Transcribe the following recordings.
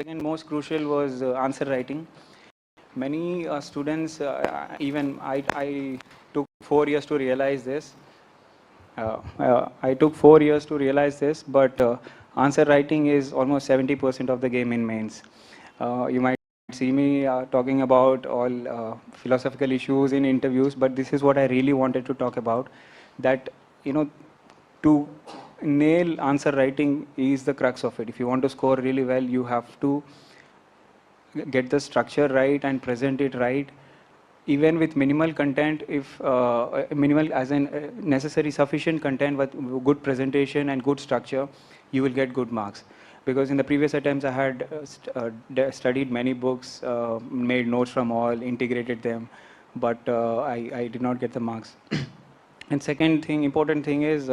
second most crucial was answer writing. Many students, even I took 4 years to realize this. I took 4 years to realize this, but answer writing is almost 70% of the game in mains. You might see me talking about all philosophical issues in interviews, but this is what I really wanted to talk about. That, you know, to nail answer writing is the crux of it. If you want to score really well, you have to get the structure right and present it right. Even with minimal content, if minimal as in necessary sufficient content with good presentation and good structure, you will get good marks. Because in the previous attempts, I had studied many books, made notes from all, integrated them, but I did not get the marks. And second thing, important thing is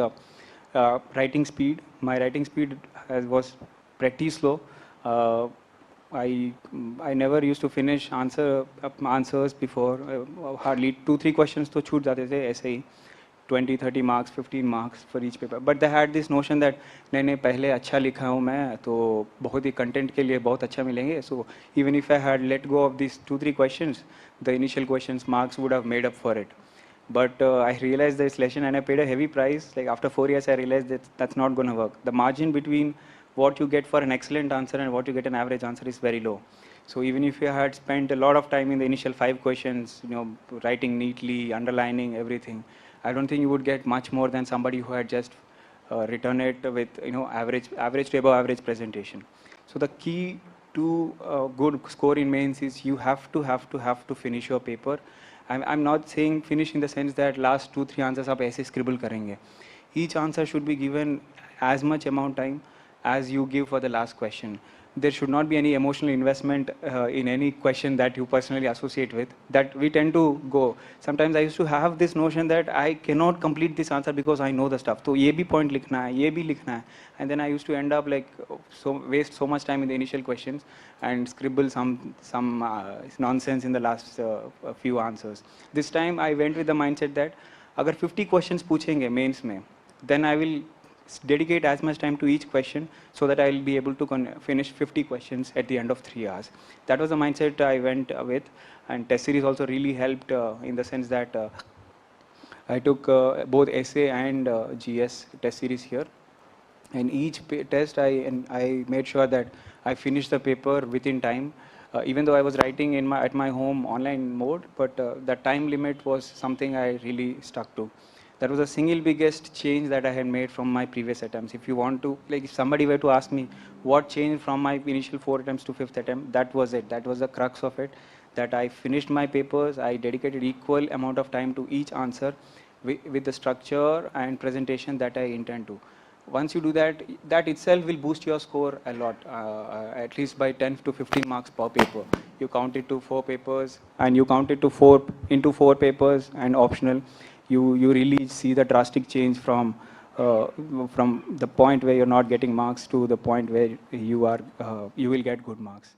writing speed. My writing speed was pretty slow. I never used to finish answers before. Hardly 2-3 questions to choose जाते थे ऐसे ही 20-30 marks, 15 marks for each paper. But they had this notion that नहीं पहले अच्छा लिखा हूँ मैं तो बहुत ही content के लिए बहुत अच्छा मिलेंगे. So even if I had let go of these 2-3 questions, the initial questions marks would have made up for it. But I realized this lesson and I paid a heavy price. Like after 4 years, I realized that that's not going to work. The margin between what you get for an excellent answer and what you get an average answer is very low. So even if you had spent a lot of time in the initial 5 questions, writing neatly, underlining everything, I don't think you would get much more than somebody who had just written it with average to above average presentation. So the key to good score in mains is you have to finish your paper. I'm not saying finish in the sense that last 2-3 answers आप ऐसे scribble करेंगे. Each answer should be given as much amount time as you give for the last question. There should not be any emotional investment in any question that you personally associate with. That we tend to go. Sometimes I used to have this notion that I cannot complete this answer because I know the stuff. So ये भी point लिखना है, ये भी लिखना है. And then I used to end up like waste so much time in the initial questions and scribble some nonsense in the last few answers. This time I went with the mindset that अगर 50 questions पूछेंगे mains में, then I will dedicate as much time to each question so that I'll be able to finish 50 questions at the end of 3 hours. That was the mindset I went with, and test series also really helped in the sense that I took both essay and GS test series here. And each test I made sure that I finished the paper within time. Even though I was writing at my home online mode, but the time limit was something I really stuck to. That was the single biggest change that I had made from my previous attempts. If you want to, like if somebody were to ask me what changed from my initial 4 attempts to 5th attempt, that was it. That was the crux of it, that I finished my papers, I dedicated equal amount of time to each answer with the structure and presentation that I intend to. Once you do that, that itself will boost your score a lot, at least by 10 to 15 marks per paper. You count it to 4 papers and you count it to 4 papers and optional. You really see the drastic change from the point where you're not getting marks to the point where you will get good marks.